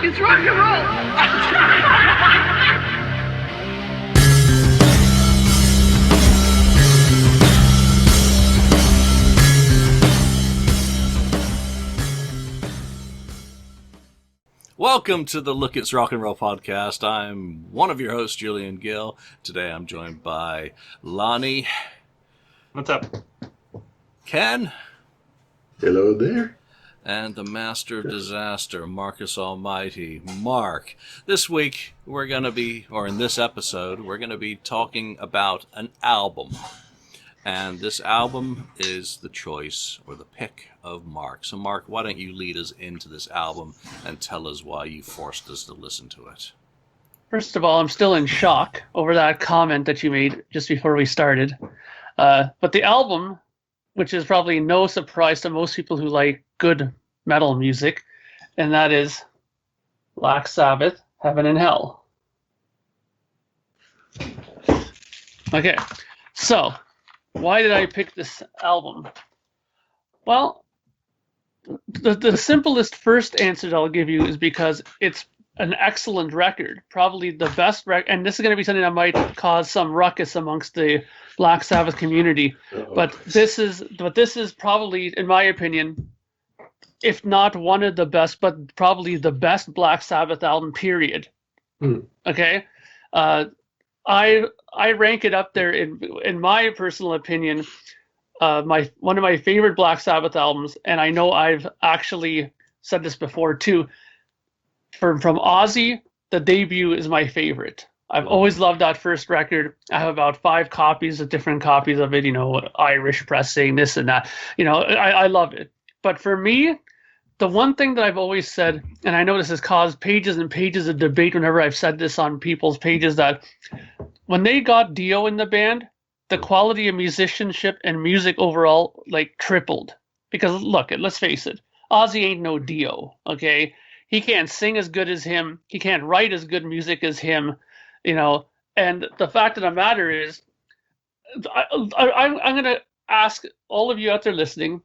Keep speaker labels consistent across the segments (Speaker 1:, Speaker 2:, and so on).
Speaker 1: It's rock and roll!
Speaker 2: Welcome to the Look It's Rock and Roll podcast. I'm one of your hosts, Julian Gill. Today I'm joined by Lonnie.
Speaker 3: What's up?
Speaker 2: Ken.
Speaker 4: Hello there.
Speaker 2: And the Master of Disaster, Marcus Almighty, Mark. This week we're going to be, or in this episode, we're going to be talking about an album. And this album is the choice or the pick of Mark. So Mark, why don't you lead us into this album and tell us why you forced us to listen to it?
Speaker 3: First of all, I'm still in shock over that comment that you made just before we started. But the album, which is probably no surprise to most people who like good metal music, and that is Black Sabbath, Heaven and Hell. Okay, so why did I pick this album? Well, the simplest first answer that I'll give you is because it's an excellent record, probably the best record, and this is going to be something that might cause some ruckus amongst the Black Sabbath community. But this is probably, in my opinion, if not one of the best, but probably the best Black Sabbath album, period. Okay? I rank it up there in my personal opinion, one of my favorite Black Sabbath albums, and I know I've actually said this before too. From Ozzy, the debut is my favorite. I've always loved that first record. I have about 5 different copies of it, Irish pressing, this and that. I love it. But for me, the one thing that I've always said, and I know this has caused pages and pages of debate whenever I've said this on people's pages, that when they got Dio in the band, the quality of musicianship and music overall tripled. Because look, let's face it, Ozzy ain't no Dio, okay? He can't sing as good as him. He can't write as good music as him, And the fact of the matter is, I'm going to ask all of you out there listening,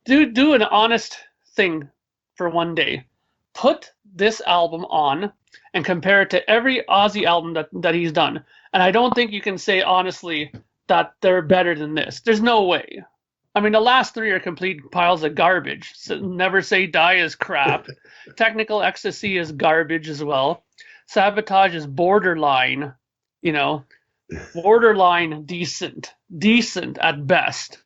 Speaker 3: do an honest thing for one day. Put this album on and compare it to every Ozzy album that he's done. And I don't think you can say honestly that they're better than this. There's no way. I mean, the last 3 are complete piles of garbage. So Never Say Die is crap. Technical Ecstasy is garbage as well. Sabotage is borderline, borderline decent at best.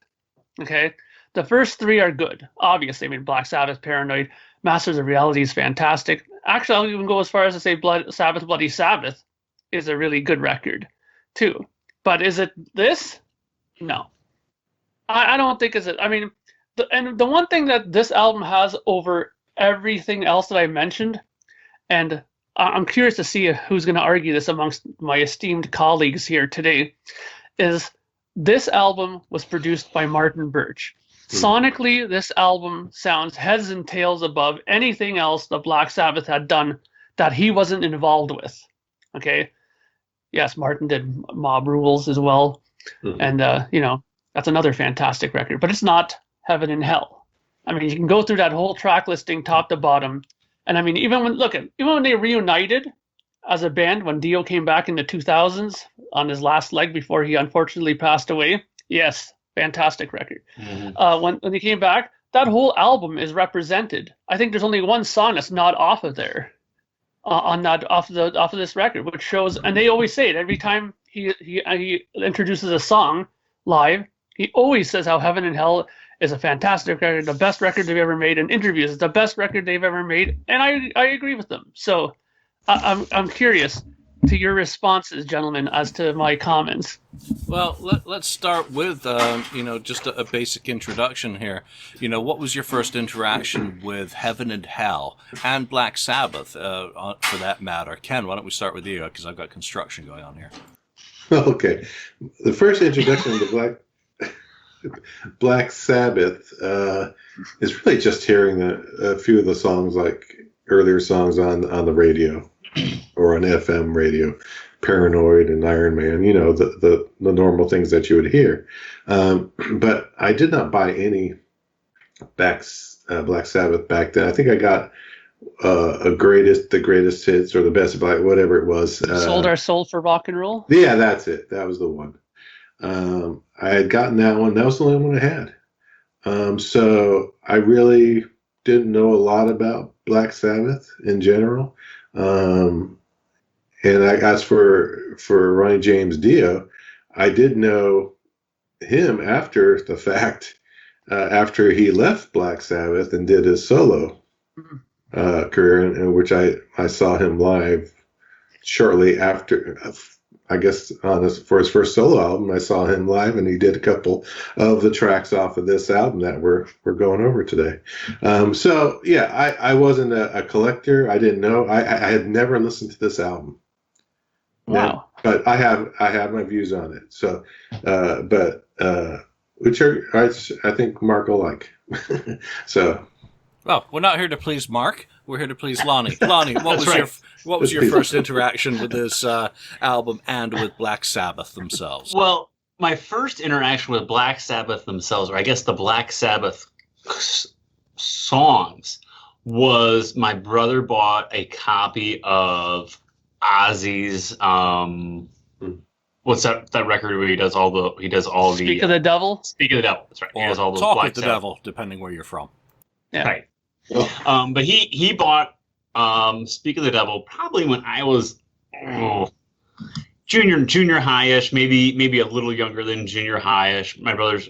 Speaker 3: Okay? The first 3 are good, obviously. I mean, Black Sabbath, Paranoid, Masters of Reality is fantastic. Actually, I'll even go as far as to say Sabbath, Bloody Sabbath is a really good record, too. But is it this? No. I don't think it's it. I mean, the one thing that this album has over everything else that I mentioned, and I'm curious to see who's going to argue this amongst my esteemed colleagues here today, is this album was produced by Martin Birch. Sonically, this album sounds heads and tails above anything else that Black Sabbath had done that he wasn't involved with. Okay? Yes, Martin did Mob Rules as well. And, that's another fantastic record. But it's not Heaven and Hell. I mean, you can go through that whole track listing top to bottom. And I mean, even when they reunited as a band, when Dio came back in the 2000s on his last leg before he unfortunately passed away, yes, fantastic record. When he came back, that whole album is represented. I think there's only one song that's not off of there, off of this record, which shows. And they always say it every time he introduces a song live. He always says how Heaven and Hell is a fantastic record, the best record they've ever made. In interviews, it's the best record they've ever made, and I agree with them. So I'm curious to your responses, gentlemen, as to my comments.
Speaker 2: Well, let's start with just a basic introduction here. What was your first interaction with Heaven and Hell and Black Sabbath, for that matter? Ken, why don't we start with you, because I've got construction going on here.
Speaker 4: Okay, the first introduction to Black Sabbath is really just hearing a few of the songs, like earlier songs on the radio or on FM radio, Paranoid and Iron Man, the normal things that you would hear. But I did not buy any Black Sabbath back then. I think I got the greatest hits or the best black, whatever it was.
Speaker 3: Sold Our Soul for Rock and Roll.
Speaker 4: Yeah, that's it. That was the one. I had gotten that one. That was the only one I had. So I really didn't know a lot about Black Sabbath in general. And as for Ronnie James Dio, I did know him after the fact, after he left Black Sabbath and did his solo career, in which I saw him live shortly after. I guess for his first solo album, I saw him live, and he did a couple of the tracks off of this album that we're going over today. So yeah, I wasn't a collector. I didn't know. I had never listened to this album.
Speaker 3: Wow.
Speaker 4: But I have my views on it. So, which I think Mark will like. So.
Speaker 2: Well, we're not here to please Mark. We're here to please Lonnie. Lonnie, what was your first interaction with this album and with Black Sabbath themselves?
Speaker 5: Well, my first interaction with Black Sabbath themselves, or I guess the Black Sabbath songs, was my brother bought a copy of Ozzy's what's that record where he does all the
Speaker 3: Speak of the Devil.
Speaker 5: Speak of the Devil. That's right.
Speaker 2: Or
Speaker 5: he does all those
Speaker 2: Talk
Speaker 5: Black
Speaker 2: with the
Speaker 5: Sabbath.
Speaker 2: Devil, depending where you're from.
Speaker 3: Yeah.
Speaker 5: Right. But he bought Speak of the Devil probably when I was junior high-ish, maybe a little younger than junior high-ish. My brother's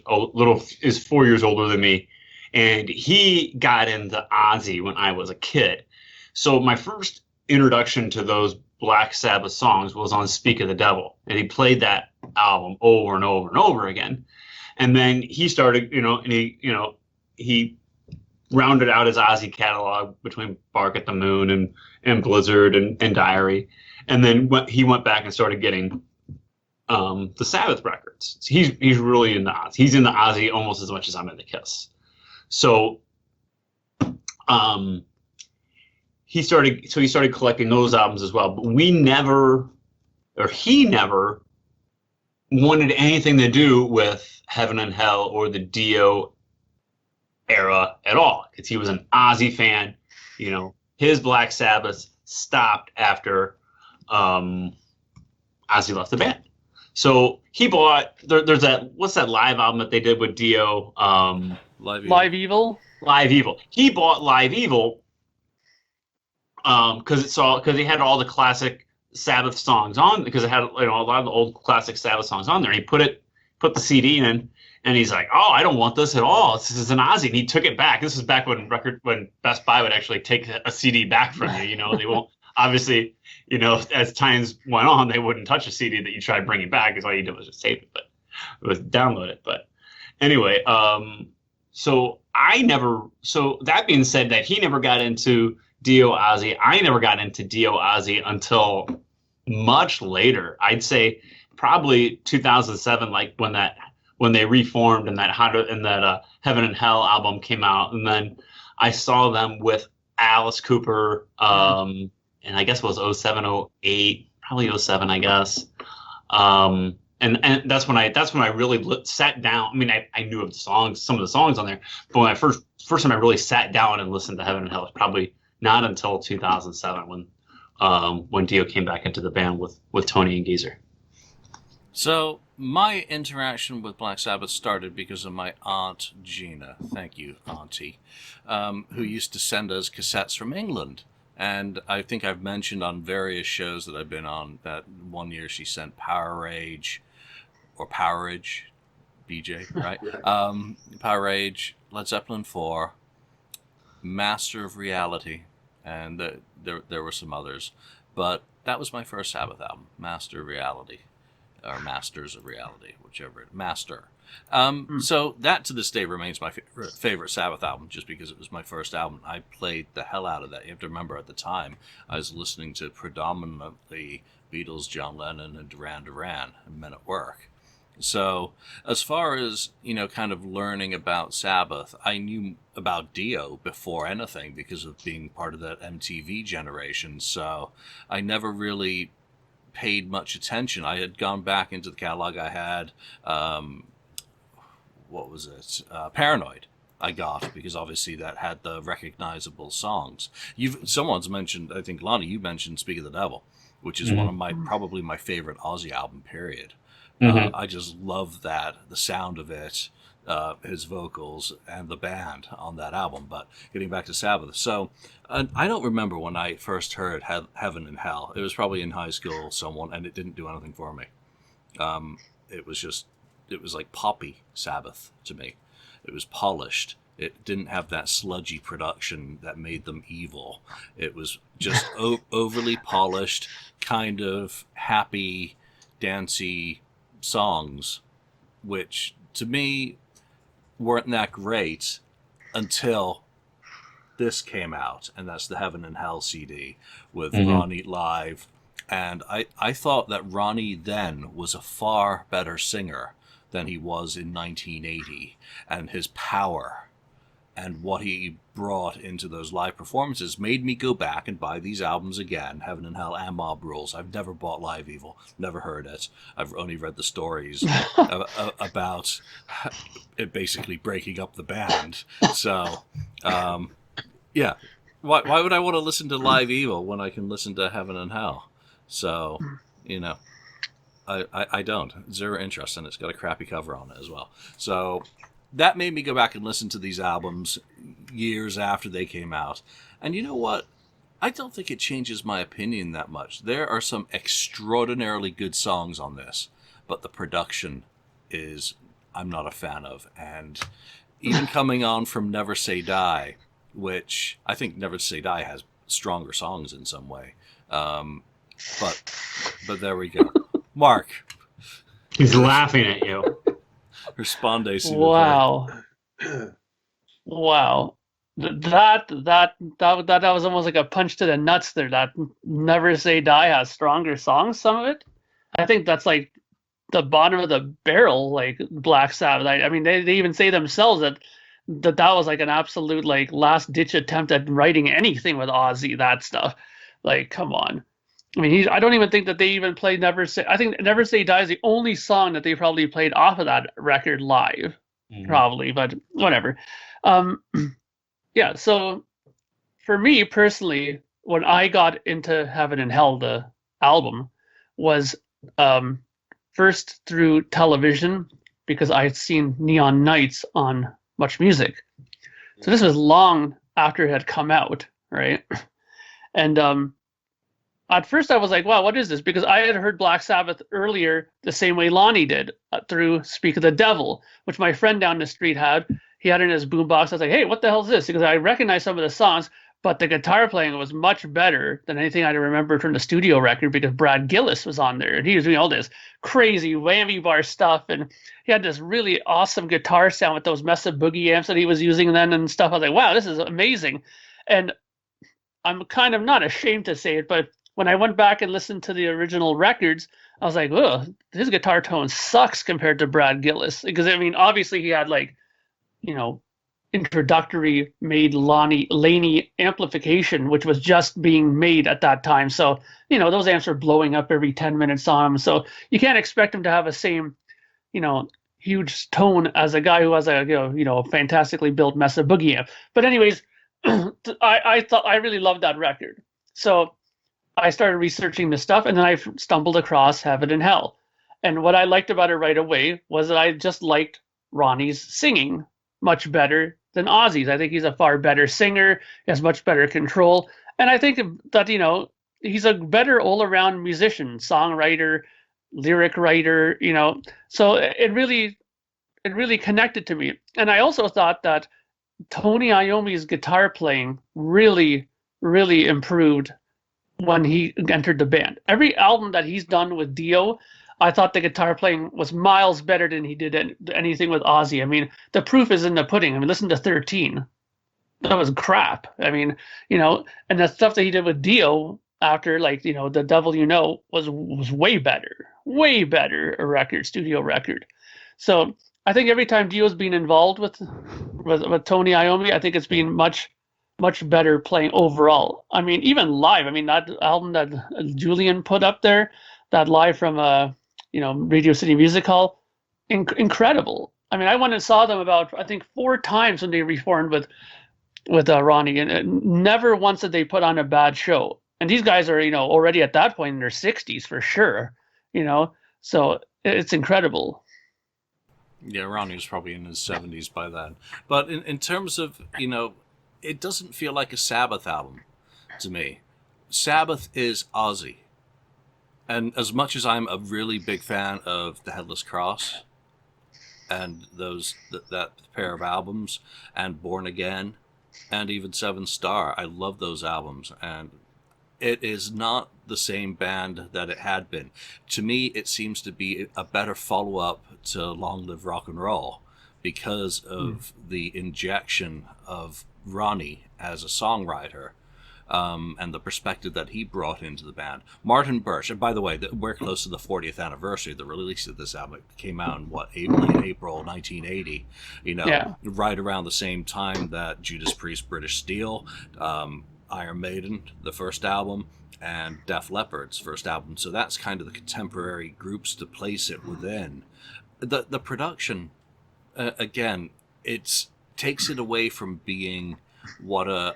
Speaker 5: is 4 years older than me, and he got into Ozzy when I was a kid. So my first introduction to those Black Sabbath songs was on Speak of the Devil, and he played that album over and over and over again. And then he started, he rounded out his Ozzy catalog between Bark at the Moon and Blizzard and Diary. And then he went back and started getting the Sabbath records. So he's really into Ozzy. He's into Ozzy almost as much as I'm into Kiss. So he started collecting those albums as well. But he never wanted anything to do with Heaven and Hell or the Dio era at all, because he was an Ozzy fan. His Black Sabbath stopped after Ozzy left the band. So he bought there's what's that live album that they did with Dio?
Speaker 3: Live Evil.
Speaker 5: Live Evil. He bought Live Evil because he had all the classic Sabbath songs on, because it had a lot of the old classic Sabbath songs on there. And he put the CD in, and he's like, "Oh, I don't want this at all. This is an Ozzy." And he took it back. This is back when Best Buy would actually take a CD back from you. They won't obviously. As times went on, they wouldn't touch a CD that you tried bringing back, because all you did was just save it, but it was download it. But anyway, so that being said, that he never got into Dio Ozzy. I never got into Dio Ozzy until much later. I'd say probably 2007, like when they reformed and that Heaven and Hell album came out, and then I saw them with Alice Cooper, and I guess it was 07, 08, probably 07, I guess. And that's when I really sat down. I mean, I knew of some of the songs on there, but when I first time I really sat down and listened to Heaven and Hell was probably not until 2007 when Dio came back into the band with Tony and Geezer.
Speaker 2: So my interaction with Black Sabbath started because of my Aunt Gina, thank you, Auntie, who used to send us cassettes from England. And I think I've mentioned on various shows that I've been on that one year she sent Power Rage, BJ, right? Power Rage, Led Zeppelin 4, Master of Reality, and there were some others. But that was my first Sabbath album, Master of Reality. Or Masters of Reality, whichever. Master. So that to this day remains my favorite Sabbath album, just because it was my first album. I played the hell out of that. You have to remember, at the time, I was listening to predominantly Beatles, John Lennon, and Duran Duran, and Men at Work. So as far as, kind of learning about Sabbath, I knew about Dio before anything because of being part of that MTV generation. So I never really paid much attention. I had gone back into the catalog. I had, Paranoid. I got, because obviously that had the recognizable songs. Someone's mentioned, I think Lonnie, you mentioned "Speak of the Devil," which is one of my probably my favorite Ozzy album. Period. I just love that, the sound of it, his vocals, and the band on that album. But getting back to Sabbath, so I don't remember when I first heard "Heaven and Hell." It was probably in high school, and it didn't do anything for me. It was like poppy Sabbath to me. It was polished. It didn't have that sludgy production that made them evil. It was just overly polished, kind of happy, dancey songs, which to me weren't that great until this came out, and that's the Heaven and Hell CD with Ronnie live. And I thought that Ronnie then was a far better singer than he was in 1980, and his power and what he brought into those live performances made me go back and buy these albums again, Heaven and Hell and Mob Rules. I've never bought Live Evil, never heard it. I've only read the stories about it basically breaking up the band. So, yeah. Why would I want to listen to Live Evil when I can listen to Heaven and Hell? So, I don't. Zero interest, and it's got a crappy cover on it as well. So that made me go back and listen to these albums years after they came out. And you know what? I don't think it changes my opinion that much. There are some extraordinarily good songs on this, but the production I'm not a fan of. And even coming on from Never Say Die, which I think Never Say Die has stronger songs in some way. But there we go. Mark.
Speaker 5: He's laughing at you.
Speaker 2: Responde.
Speaker 3: Wow. Wow. That was almost like a punch to the nuts there. That Never Say Die has stronger songs, some of it. I think that's like the bottom of the barrel, like Black Sabbath. I mean, they even say themselves that was like an absolute like last ditch attempt at writing anything with Ozzy, that stuff. Like, come on. I mean, I don't even think that they even played Never Say. I think Never Say Die is the only song that they probably played off of that record live, probably. But whatever. Yeah. So for me personally, when I got into Heaven and Hell, the album was first through television, because I had seen Neon Nights on Much Music. So this was long after it had come out, right? And at first I was like, wow, what is this? Because I had heard Black Sabbath earlier the same way Lonnie did, through Speak of the Devil, which my friend down the street had. He had it in his boombox. I was like, hey, what the hell is this? Because I recognized some of the songs, but the guitar playing was much better than anything I remembered from the studio record, because Brad Gillis was on there and he was doing all this crazy whammy bar stuff. And he had this really awesome guitar sound with those Mesa Boogie amps that he was using then and stuff. I was like, wow, this is amazing. And I'm kind of not ashamed to say it, but when I went back and listened to the original records, I was like, oh, his guitar tone sucks compared to Brad Gillis. Because, I mean, obviously he had like, introductory made Laney amplification, which was just being made at that time. So, those amps are blowing up every 10 minutes on them. So you can't expect him to have the same, huge tone as a guy who has a, fantastically built Mesa Boogie amp. But anyways, I thought I really loved that record. So I started researching this stuff, and then I stumbled across Heaven and Hell. And what I liked about it right away was that I just liked Ronnie's singing much better than Ozzy's. I think he's a far better singer. He has much better control. And I think that, he's a better all-around musician, songwriter, lyric writer, So it really connected to me. And I also thought that Tony Iommi's guitar playing really, really improved when he entered the band. Every album that he's done with Dio, I thought the guitar playing was miles better than he did anything with Ozzy. I mean, the proof is in the pudding. I mean, listen to 13. That was crap. I mean, and the stuff that he did with Dio after, like, The Devil You Know was way better studio record. So I think every time Dio's been involved with Tony Iommi, I think it's been much better playing overall. I mean, even live. I mean, that album that Julian put up there, that live from Radio City Music Hall, incredible. I mean, I went and saw them about, I think, 4 times when they reformed with Ronnie, and never once did they put on a bad show. And these guys are, already at that point in their 60s for sure, so it's incredible.
Speaker 2: Yeah, Ronnie was probably in his 70s by then. But in terms of, it doesn't feel like a Sabbath album to me. Sabbath is Ozzy. And as much as I'm a really big fan of The Headless Cross and that pair of albums and Born Again and even Seven Star, I love those albums. And it is not the same band that it had been. To me, it seems to be a better follow-up to Long Live Rock and Roll because of the injection of Ronnie as a songwriter, and the perspective that he brought into the band. Martin Birch, and by the way, we're close to the 40th anniversary of the release of this album. It came out in April 1980, right around the same time that Judas Priest, British Steel, Iron Maiden, the first album, and Def Leppard's first album. So that's kind of the contemporary groups to place it within. The production, again, it takes it away from being what a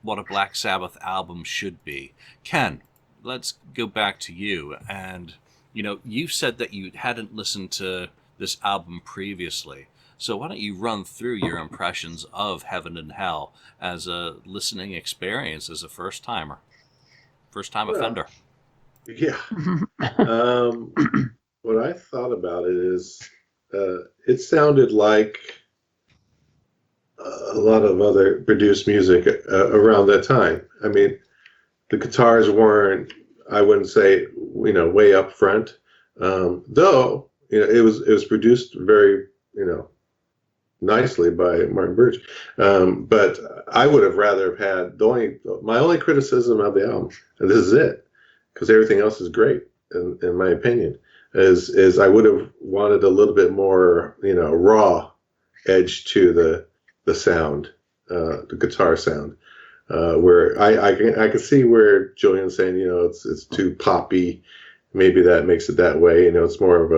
Speaker 2: Black Sabbath album should be. Ken, let's go back to you. And, you said that you hadn't listened to this album previously. So why don't you run through your impressions of Heaven and Hell as a listening experience as a first-time offender?
Speaker 4: Yeah. What I thought about it is it sounded like a lot of other produced music around that time. I mean, the guitars weren't, I wouldn't say, way up front, though, it was produced very, nicely by Martin Birch. But I would have rather have had my only criticism of the album, and this is it, because everything else is great, in my opinion, is I would have wanted a little bit more, raw edge to the sound, the guitar sound, where I can see where Julian's saying, it's too poppy. Maybe that makes it that way. It's more of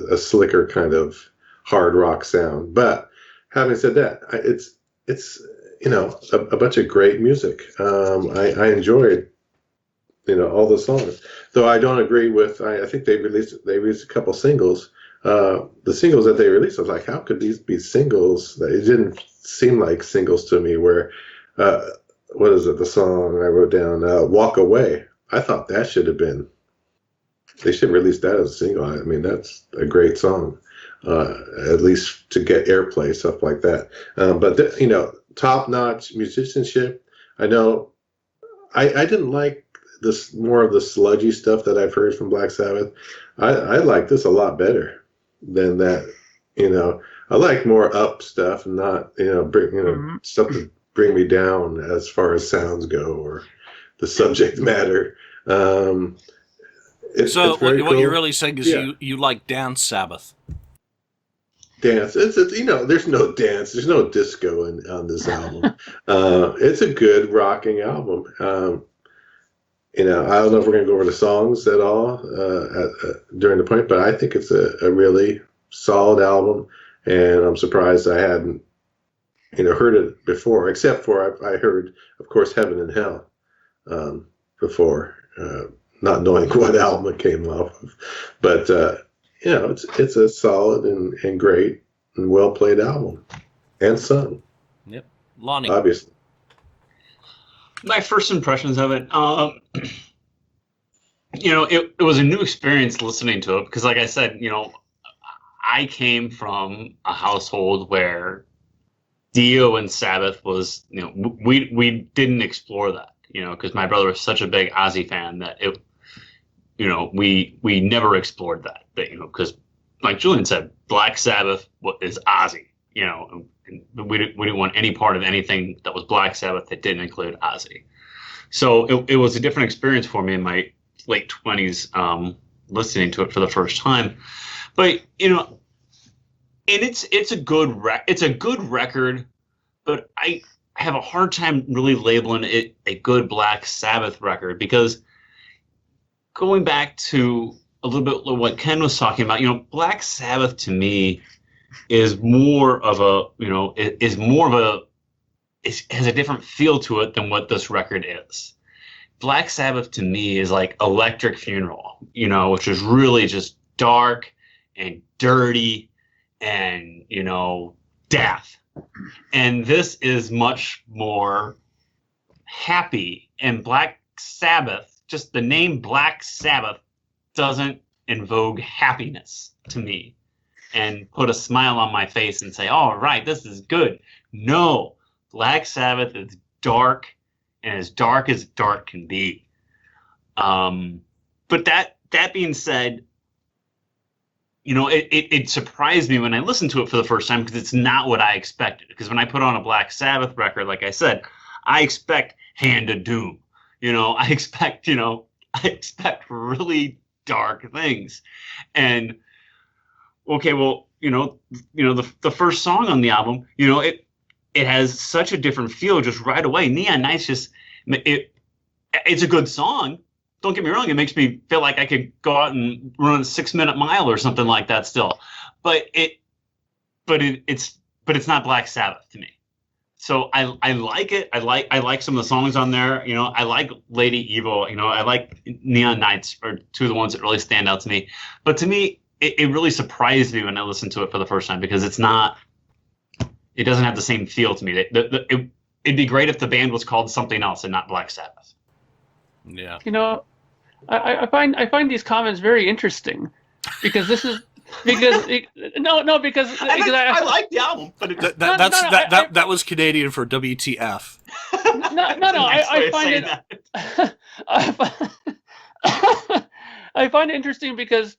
Speaker 4: a slicker kind of hard rock sound. But having said that, it's a bunch of great music. I enjoyed all the songs, though I don't agree with. I think they released a couple singles. The singles that they released, I was like, how could these be singles? It didn't seem like singles to me. Where what is it? The song I wrote down, "Walk Away." I thought that should have been. They should release that as a single. I mean, that's a great song. At least to get airplay, stuff like that. But top-notch musicianship. I know I didn't like this, more of the sludgy stuff that I've heard from Black Sabbath. I like this a lot better than that. I like more up stuff, and not stuff to bring me down as far as sounds go or the subject matter. It's
Speaker 2: what
Speaker 4: cool.
Speaker 2: you're really saying is you like Dance Sabbath.
Speaker 4: Dance. It's there's no dance. There's no disco on this album. It's a good rocking album. I don't know if we're going to go over the songs at all during the point, but I think it's a really solid album, and I'm surprised I hadn't heard it before, except for I heard, of course, Heaven and Hell before, not knowing what album it came off of. But it's a solid and great and well played album, and sung.
Speaker 2: Yep, Lonnie.
Speaker 4: Obviously.
Speaker 5: My first impressions of it, it was a new experience listening to it because, like I said, I came from a household where Dio and Sabbath was, we didn't explore that, because my brother was such a big Ozzy fan that we never explored that, because like Julian said, Black Sabbath is Ozzy, and we didn't want any part of anything that was Black Sabbath that didn't include Ozzy. So it was a different experience for me in my late 20s, listening to it for the first time. But and it's a good record, but I have a hard time really labeling it a good Black Sabbath record, because going back to a little bit of what Ken was talking about, Black Sabbath to me is more of a, has a different feel to it than what this record is. Black Sabbath to me is like Electric Funeral, which is really just dark and dirty and, death. And this is much more happy. And Black Sabbath, just the name Black Sabbath doesn't invoke happiness to me and put a smile on my face and say, all right, this is good. No, Black Sabbath is dark and as dark can be. But that being said, it surprised me when I listened to it for the first time because it's not what I expected. Because when I put on a Black Sabbath record, like I said, I expect Hand of Doom. I expect really dark things. And okay, well, the first song on the album, it has such a different feel just right away. Neon Nights it's a good song. Don't get me wrong, it makes me feel like I could go out and run a 6-minute mile or something like that still. But it's not Black Sabbath to me. So I like it. I like some of the songs on there. I like Lady Evil. I like Neon Nights are two of the ones that really stand out to me. But to me, it really surprised me when I listened to it for the first time because it doesn't have the same feel to me. It'd be great if the band was called something else and not Black Sabbath.
Speaker 2: Yeah.
Speaker 3: I find these comments very interesting because this is because
Speaker 5: I like the album, but
Speaker 2: that was Canadian for WTF.
Speaker 3: I find it I find it interesting because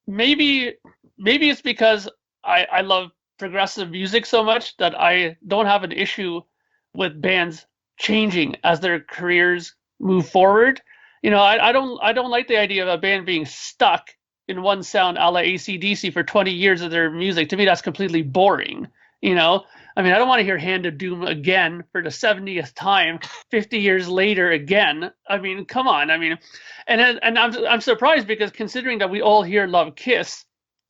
Speaker 3: maybe it's because I love progressive music so much that I don't have an issue with bands changing as their careers move forward. I don't like the idea of a band being stuck in one sound a la AC/DC for 20 years of their music. To me, that's completely boring. I don't want to hear Hand of Doom again for the 70th time, 50 years later again. Come on. And I'm surprised because considering that we all here love Kiss,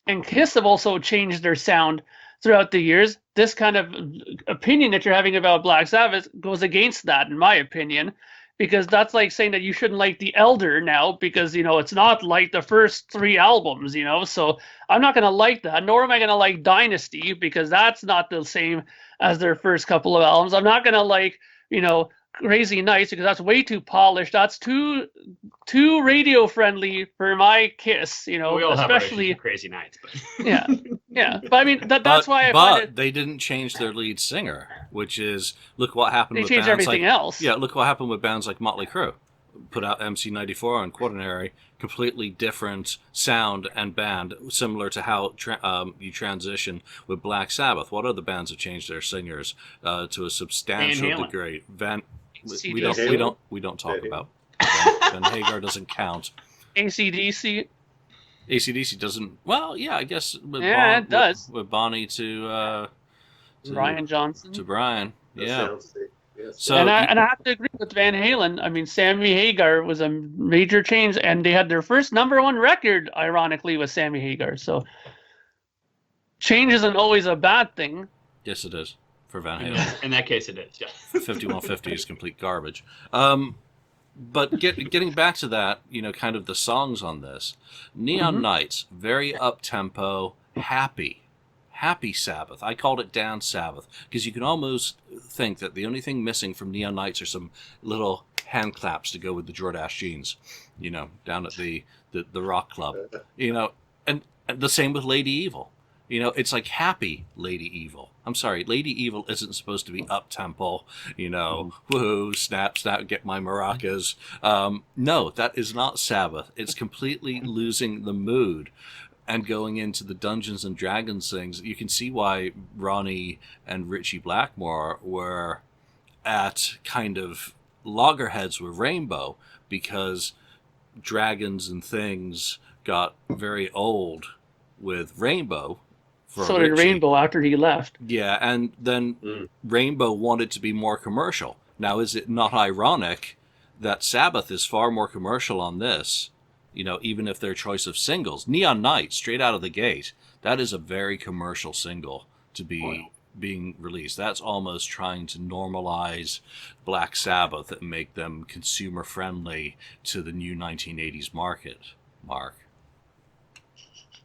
Speaker 3: and Kiss have also changed their sound throughout the years, this kind of opinion that you're having about Black Sabbath goes against that, in my opinion, because that's like saying that you shouldn't like The Elder now because, it's not like the first 3 albums, so I'm not going to like that, nor am I going to like Dynasty because that's not the same as their first couple of albums. I'm not going to like, Crazy Nights because that's way too polished. That's too radio friendly for my Kiss,
Speaker 5: we all
Speaker 3: especially
Speaker 5: have Crazy Nights, but
Speaker 3: yeah. But that's why I find it.
Speaker 2: They didn't change their lead singer, which is look what happened.
Speaker 3: They
Speaker 2: with
Speaker 3: changed
Speaker 2: bands
Speaker 3: everything
Speaker 2: like,
Speaker 3: else.
Speaker 2: Yeah, look what happened with bands like Motley Crue. Put out MC94 and Quaternary, completely different sound and band, similar to how you transition with Black Sabbath. What other bands have changed their singers to a substantial degree? We don't talk about Van Hagar doesn't count.
Speaker 3: AC/DC.
Speaker 2: AC/DC doesn't. Well, yeah, I guess.
Speaker 3: It does.
Speaker 2: With Bonnie to
Speaker 3: Brian Johnson.
Speaker 2: To Brian, yeah.
Speaker 4: Yes.
Speaker 2: So
Speaker 3: and I have to agree with Van Halen. Sammy Hagar was a major change, and they had their first #1 record, ironically, with Sammy Hagar. So change isn't always a bad thing.
Speaker 2: Yes, it is for Van Halen.
Speaker 5: In that case, it is. Yeah.
Speaker 2: 5150 is complete garbage. But getting back to that, kind of the songs on this, Neon Nights, very up-tempo, happy Sabbath. I called it Dance Sabbath because you can almost think that the only thing missing from Neon Nights are some little hand claps to go with the Jordache jeans, down at the rock club, and the same with Lady Evil. It's like happy Lady Evil. I'm sorry, Lady Evil isn't supposed to be up-tempo, woohoo, snap, snap, get my maracas. No, that is not Sabbath. It's completely losing the mood and going into the Dungeons and Dragons things. You can see why Ronnie and Richie Blackmore were at kind of loggerheads with Rainbow because dragons and things got very old with Rainbow.
Speaker 3: So did Rainbow after he left.
Speaker 2: Yeah, and then Rainbow wanted to be more commercial. Now, is it not ironic that Sabbath is far more commercial on this, even if their choice of singles? Neon Night, straight out of the gate, That is a very commercial single to be being released. That's almost trying to normalize Black Sabbath and make them consumer friendly to the new 1980s market. Mark.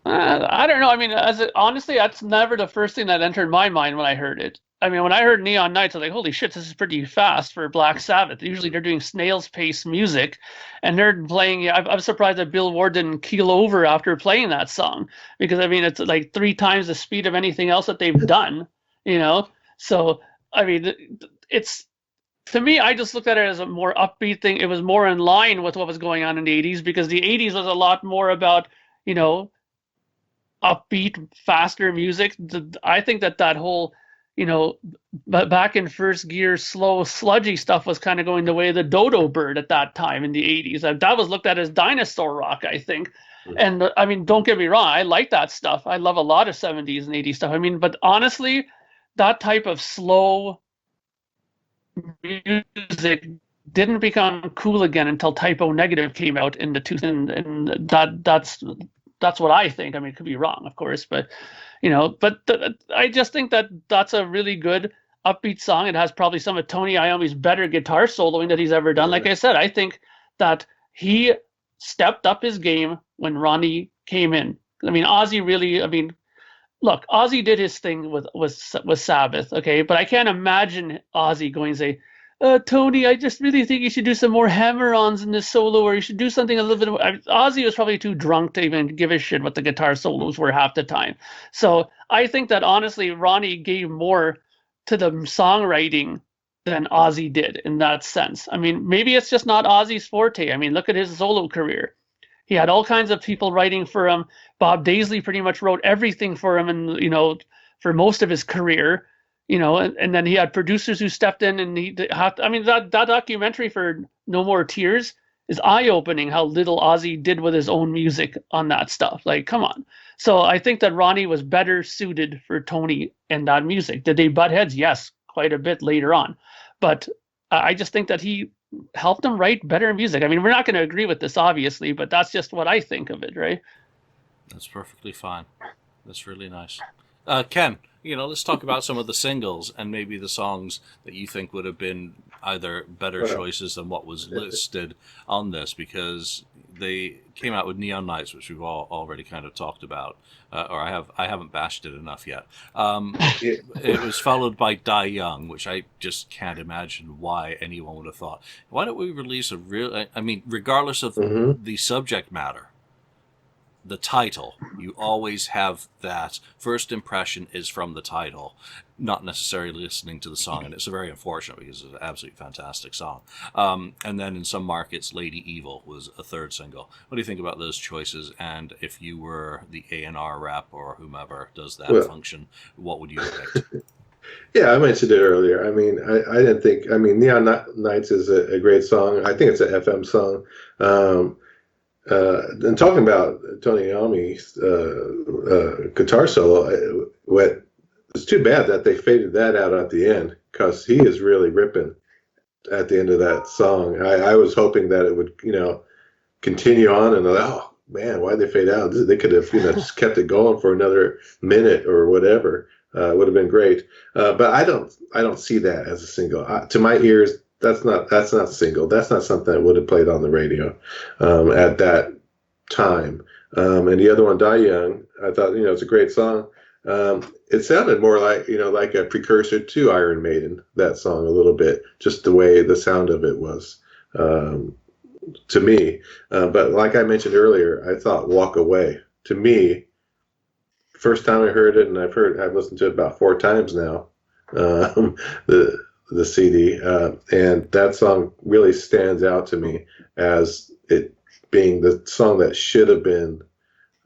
Speaker 3: I don't know. I mean, honestly, that's never the first thing that entered my mind when I heard it. I mean, when I heard Neon Nights, I was like, holy shit, this is pretty fast for Black Sabbath. Usually they're doing snail's pace music, and they're playing. I'm surprised that Bill Ward didn't keel over after playing that song, because I mean, it's like 3 times the speed of anything else that they've done, you know? So, I mean, it's, to me, I just looked at it as a more upbeat thing. It was more in line with what was going on in the 80s, because the 80s was a lot more about, you know, upbeat, faster music. I think that whole, you know, back in first gear, slow, sludgy stuff was kind of going the way of the dodo bird at that time in the 80s. That was looked at as dinosaur rock, I think. And I mean, don't get me wrong, I like that stuff. I love a lot of 70s and 80s stuff. I mean, but honestly, that type of slow music didn't become cool again until Typo Negative came out in the 2000s, and that's what I think. I mean, it could be wrong, of course, but you know, I just think that that's a really good upbeat song. It has probably some of Tony Iommi's better guitar soloing that he's ever done. Like I said, I think that he stepped up his game when Ronnie came in. I mean, Ozzy really, I mean, look, Ozzy did his thing with Sabbath, okay, but I can't imagine Ozzy going to say, Tony, I just really think you should do some more hammer-ons in this solo, or you should do something a little bit more. Ozzy was probably too drunk to even give a shit what the guitar solos were half the time. So I think that honestly, Ronnie gave more to the songwriting than Ozzy did in that sense. I mean, maybe it's just not Ozzy's forte. I mean, look at his solo career. He had all kinds of people writing for him. Bob Daisley pretty much wrote everything for him, and you know, for most of his career. You know, and then he had producers who stepped in, and I mean, that documentary for No More Tears is eye-opening how little Ozzy did with his own music on that stuff. Like, come on. So I think that Ronnie was better suited for Tony and that music. Did they butt heads? Yes, quite a bit later on. But I just think that he helped him write better music. I mean, we're not going to agree with this, obviously, but that's just what I think of it, right?
Speaker 2: That's perfectly fine. That's really nice. Ken, you know, let's talk about some of the singles and maybe the songs that you think would have been either better choices than what was listed on this, because they came out with Neon Nights, which we've all already kind of talked about, or I haven't bashed it enough yet. It was followed by Die Young, which I just can't imagine why anyone would have thought, why don't we release a real, I mean, regardless of the subject matter, the title, you always have that first impression is from the title, not necessarily listening to the song, and it's very unfortunate because it's an absolutely fantastic song. And then in some markets, Lady Evil was a third single. What do you think about those choices? And if you were the A&R rep or whomever does that function, what would you have picked?
Speaker 4: Yeah, I mentioned it earlier. I mean, I didn't think, I mean, Neon Nights is a great song. I think it's an FM song. And talking about Tony Iommi's guitar solo, it's too bad that they faded that out at the end, because he is really ripping at the end of that song. I was hoping that it would, you know, continue on, and oh man, why'd they fade out? They could have, you know, just kept it going for another minute or whatever. Would have been great. But I don't see that as a single. To my ears, that's not a single. That's not something that would have played on the radio at that time. And the other one, Die Young, I thought, you know, it's a great song. It sounded more like, you know, like a precursor to Iron Maiden, that song a little bit, just the way the sound of it was to me. But like I mentioned earlier, I thought Walk Away, to me, first time I heard it, and I've listened to it about 4 times now, the CD, and that song really stands out to me as it being the song that should have been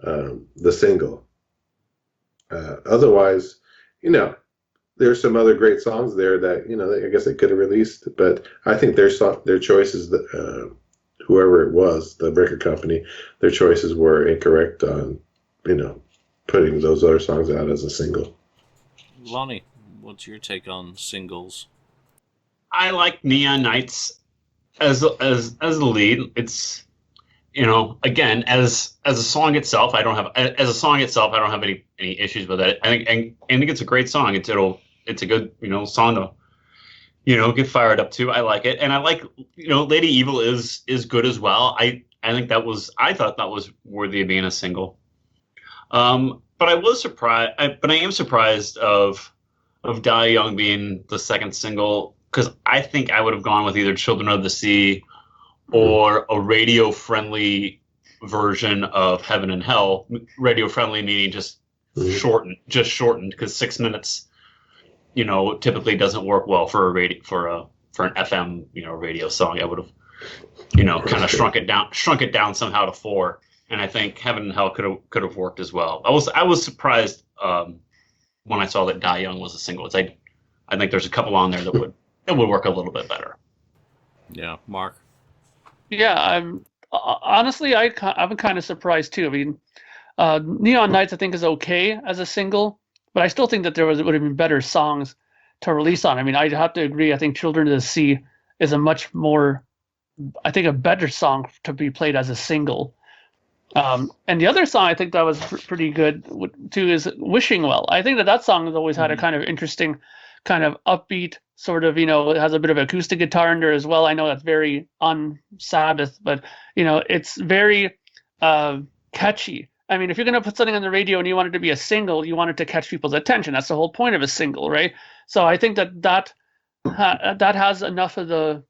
Speaker 4: the single. Otherwise, you know, there's some other great songs there that, you know, I guess they could have released, but I think their choices, whoever it was, the record company, their choices were incorrect on, you know, putting those other songs out as a single.
Speaker 2: Lonnie, what's your take on singles?
Speaker 5: I like Neon Nights as the lead. again, as a song itself, I don't have any issues with it. I think it's a great song. It's a good song to get fired up to. I like it, and I like Lady Evil is good as well. I thought that was worthy of being a single. But I was surprised. But I am surprised of Die Young being the second single, because I think I would have gone with either Children of the Sea or a radio friendly version of Heaven and Hell. Radio friendly meaning just shortened, because 6 minutes, typically doesn't work well for an FM, radio song. I would have, kind of shrunk it down somehow to 4. And I think Heaven and Hell could have worked as well. I was surprised when I saw that Die Young was a single. I think there's a couple on there that would work a little bit better.
Speaker 2: Yeah, Mark.
Speaker 3: Yeah, I'm honestly I'm kind of surprised too. I mean, Neon Nights I think is okay as a single, but I still think that would have been better songs to release on. I mean, I'd have to agree. I think Children of the Sea is a better song to be played as a single. And the other song I think that was pretty good too is Wishing Well. I think that song has always had a kind of interesting, kind of upbeat sort of, it has a bit of acoustic guitar in there as well. I know that's very un-Sabbath, but it's very catchy. I mean, if you're going to put something on the radio and you want it to be a single, you want it to catch people's attention. That's the whole point of a single, right? So I think that has enough of the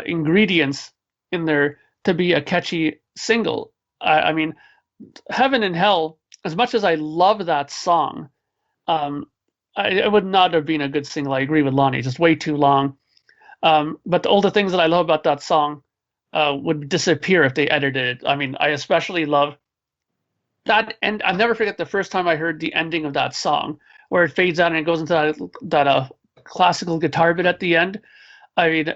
Speaker 3: ingredients in there to be a catchy single. I mean, Heaven and Hell, as much as I love that song, it would not have been a good single. I agree with Lonnie, just way too long. But all the things that I love about that song would disappear if they edited it. I mean, I especially love that, and I'll never forget the first time I heard the ending of that song, where it fades out and it goes into that classical guitar bit at the end. I mean,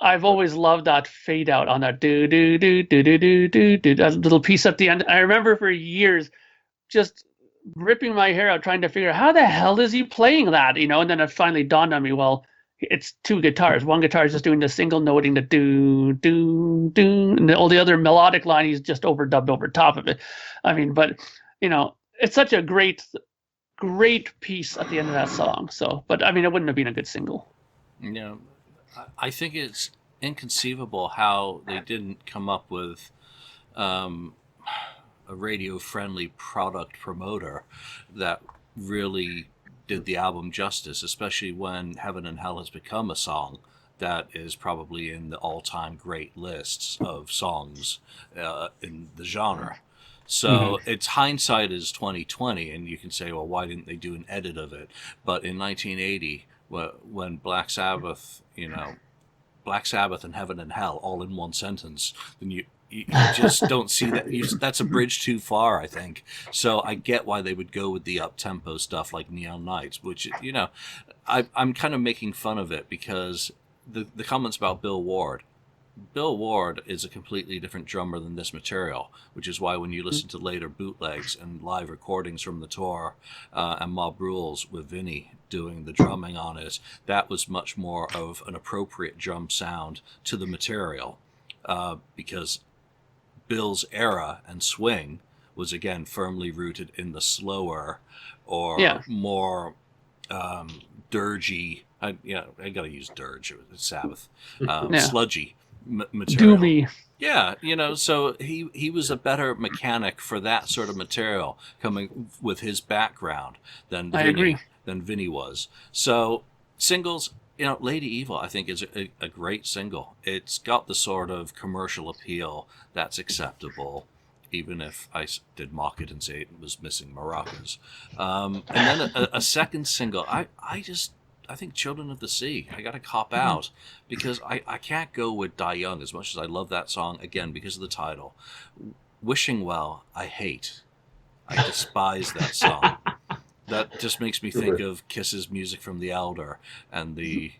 Speaker 3: I've always loved that fade out on that do do do do do do do do, that little piece at the end. I remember for years just ripping my hair out trying to figure out how the hell is he playing that, and then it finally dawned on me, well, it's two guitars. One guitar is just doing the single noting, the do do do, and all the other melodic line he's just overdubbed over top of it. I mean, but it's such a great piece at the end of that song. So, but I mean, it wouldn't have been a good single.
Speaker 2: I think it's inconceivable how they didn't come up with a radio-friendly product promoter that really did the album justice, especially when Heaven and Hell has become a song that is probably in the all-time great lists of songs in the genre. So it's hindsight is 2020, and you can say, well, why didn't they do an edit of it? But in 1980, when Black Sabbath, Black Sabbath and Heaven and Hell all in one sentence, then you just don't see that. That's a bridge too far, I think. So I get why they would go with the up-tempo stuff like Neon Nights, which, I'm kind of making fun of it because the comments about Bill Ward is a completely different drummer than this material, which is why when you listen to later bootlegs and live recordings from the tour and Mob Rules with Vinny doing the drumming on it, that was much more of an appropriate drum sound to the material because Bill's era and swing was, again, firmly rooted in the slower or more dirgy, I got to use dirge, it's Sabbath, sludgy material.
Speaker 3: Doomy.
Speaker 2: Yeah, so he was a better mechanic for that sort of material coming with his background than Vinny was. So singles, Lady Evil, I think, is a great single. It's got the sort of commercial appeal that's acceptable, even if I did mock it and say it was missing maracas. And then a second single, I think Children of the Sea. I got to cop out because I can't go with Die Young as much as I love that song, again, because of the title. Wishing Well, I hate. I despise that song. That just makes me think of Kiss's Music from the Elder and the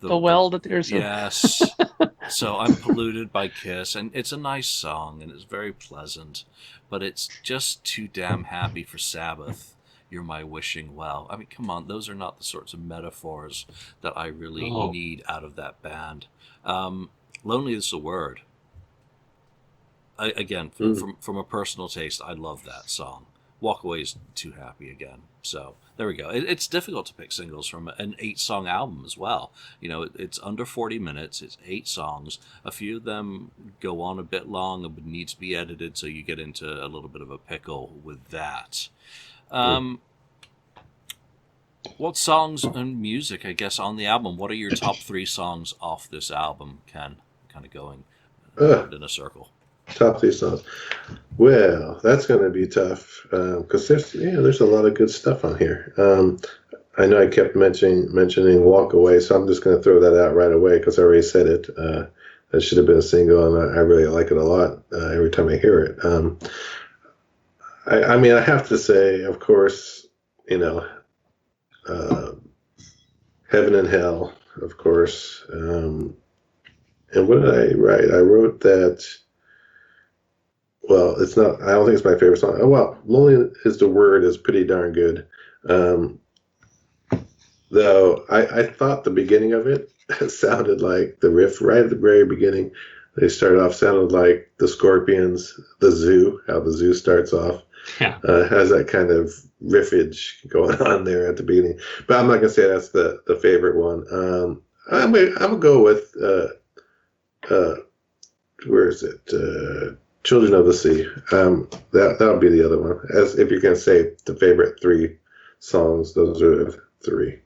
Speaker 2: well that there's yes. So I'm polluted by Kiss, and it's a nice song and it's very pleasant, but it's just too damn happy for Sabbath. You're my wishing well. I mean, come on, those are not the sorts of metaphors that I really need out of that band. Lonely is the word. Again, from a personal taste, I love that song. Walk Away is Too Happy Again. So there we go. It's difficult to pick singles from an 8-song album as well. You know, it's under 40 minutes. It's 8 songs. A few of them go on a bit long and need to be edited, so you get into a little bit of a pickle with that. What songs and music, I guess, on the album? What are your top 3 songs off this album, Ken? Kind of going in a circle.
Speaker 4: Top 3 songs. Well, that's going to be tough because there's a lot of good stuff on here. I know I kept mentioning Walk Away, so I'm just going to throw that out right away because I already said it. That should have been a single, and I really like it a lot every time I hear it. I mean, I have to say, of course, Heaven and Hell, of course. And what did I write? I wrote that. Well, it's not. I don't think it's my favorite song. Oh, well, "Lonely Is the Word" is pretty darn good. Though I thought the beginning of it sounded like the riff right at the very beginning. They started off sounded like the Scorpions, the Zoo. How the Zoo starts off.
Speaker 5: Yeah.
Speaker 4: Has that kind of riffage going on there at the beginning. But I'm not gonna say that's the favorite one. I'm gonna go with where is it? Children of the Sea. That would be the other one. As if you're gonna say the favorite 3 songs, those are the 3.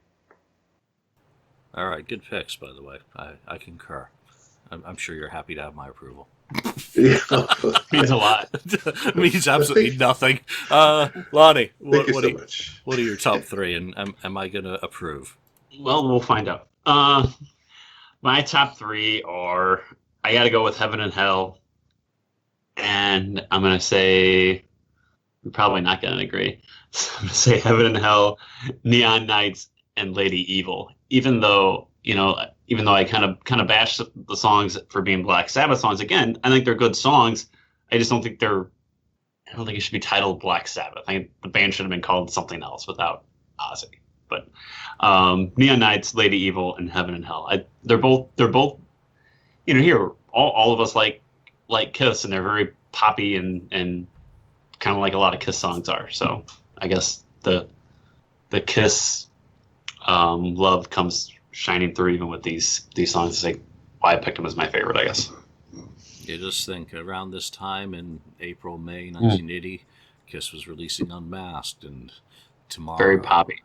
Speaker 2: All right, good picks, by the way. I concur. I'm sure you're happy to have my approval.
Speaker 4: Yeah.
Speaker 5: Means a lot.
Speaker 2: Means absolutely nothing. Lonnie,
Speaker 4: Thank you so much.
Speaker 2: What are your top 3, and am I going to approve?
Speaker 5: Well, we'll find out. My top 3 are, I got to go with Heaven and Hell, and I'm going to say, we're probably not going to agree. So I'm going to say Heaven and Hell, Neon Nights, and Lady Evil. Even though I kind of bash the songs for being Black Sabbath songs, again, I think they're good songs. I just don't think I don't think it should be titled Black Sabbath. I think the band should have been called something else without Ozzy. But Neon Nights, Lady Evil, and Heaven and Hell. They're both. Here all of us like Kiss, and they're very poppy and kind of like a lot of Kiss songs are. So I guess the Kiss love comes shining through even with these songs. It's like why I picked them as my favorite, I guess.
Speaker 2: You just think around this time in April, May 1980, Kiss was releasing Unmasked, and Tomorrow.
Speaker 5: Very poppy.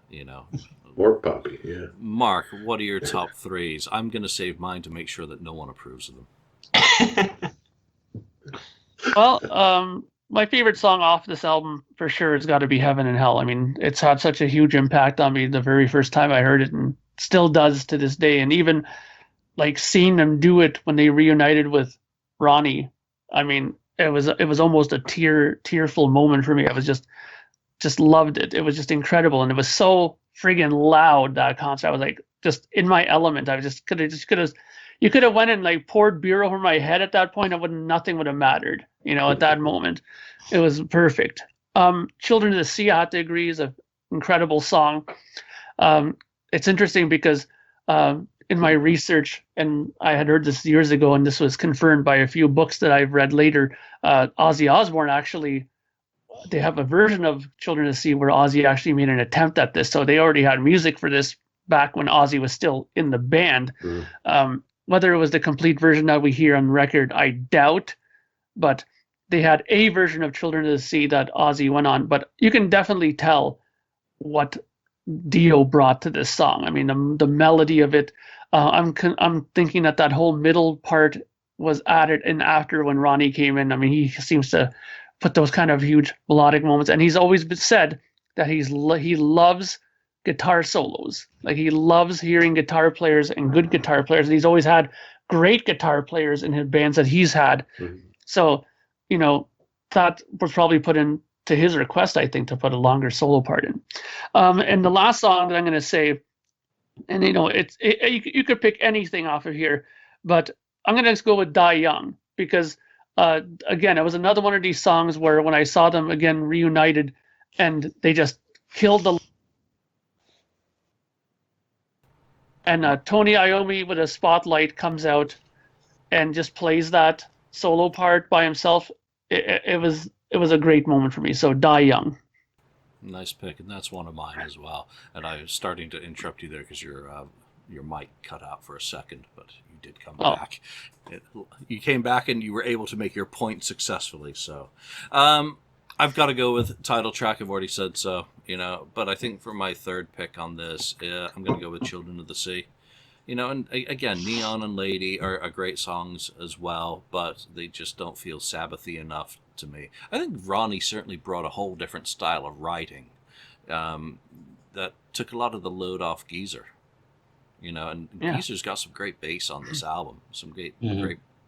Speaker 4: More poppy, yeah.
Speaker 2: Mark, what are your top 3s? I'm going to save mine to make sure that no one approves of them.
Speaker 3: Well, my favorite song off this album for sure has got to be Heaven and Hell. I mean, it's had such a huge impact on me the very first time I heard it, and still does to this day. And even like seeing them do it when they reunited with Ronnie, I mean, it was almost a tearful moment for me. I was just loved it. It was just incredible, and it was so friggin' loud, that concert. I was like just in my element. I just could have you could have went and like poured beer over my head at that point. Nothing would have mattered, at that moment. It was perfect. Children of the Sea, I have to agree, is an incredible song. It's interesting because in my research, and I had heard this years ago, and this was confirmed by a few books that I've read later, Ozzy Osbourne actually, they have a version of Children of the Sea where Ozzy actually made an attempt at this. So they already had music for this back when Ozzy was still in the band. Whether it was the complete version that we hear on record, I doubt, but they had a version of Children of the Sea that Ozzy went on. But you can definitely tell what Dio brought to this song. I mean, the melody of it. I'm thinking that whole middle part was added in after when Ronnie came in. I mean, he seems to put those kind of huge melodic moments, and he's always said that he loves guitar solos. Like, he loves hearing guitar players and good guitar players, and he's always had great guitar players in his bands that he's had. So, that was probably put in to his request, I think, to put a longer solo part in. And the last song that I'm going to say, and you could pick anything off of here, but I'm going to just go with Die Young, because again, it was another one of these songs where when I saw them again reunited, and they just killed the. And Tony Iommi with a spotlight comes out and just plays that solo part by himself, it was a great moment for me. So Die Young.
Speaker 2: Nice pick, and that's one of mine as well. And I was starting to interrupt you there because your mic cut out for a second, but you did come back. You came back and you were able to make your point successfully. So I've got to go with title track. I've already said so, but I think for my third pick on this, I'm going to go with Children of the Sea. And again, Neon and Lady are great songs as well, but they just don't feel Sabbathy enough to me. I think Ronnie certainly brought a whole different style of writing that took a lot of the load off Geezer. And Geezer's got some great bass on this album, some great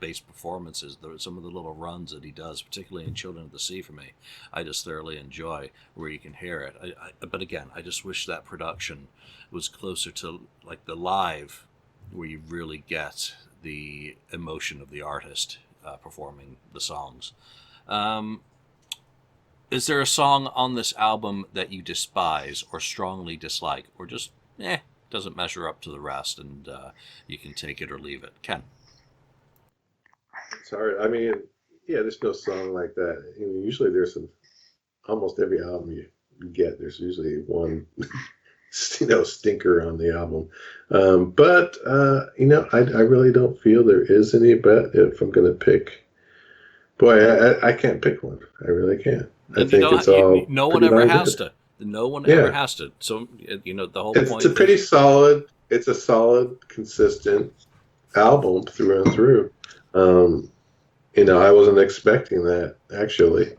Speaker 2: bass performances. Some of the little runs that he does, particularly in Children of the Sea, for me, I just thoroughly enjoy where you can hear it. But again, I just wish that production was closer to like the live, where you really get the emotion of the artist performing the songs. Is there a song on this album that you despise or strongly dislike, or just doesn't measure up to the rest, and you can take it or leave it? Ken?
Speaker 4: Sorry, I mean, there's no song like that. Usually there's almost every album you get, there's usually one stinker on the album. But I really don't feel there is any, but if I'm going to pick, boy, I can't pick one. I really can't. I think it's all
Speaker 2: no one ever has to. No one ever has to. So, the whole point.
Speaker 4: It's a pretty solid, it's a solid, consistent album through and through. I wasn't expecting that, actually,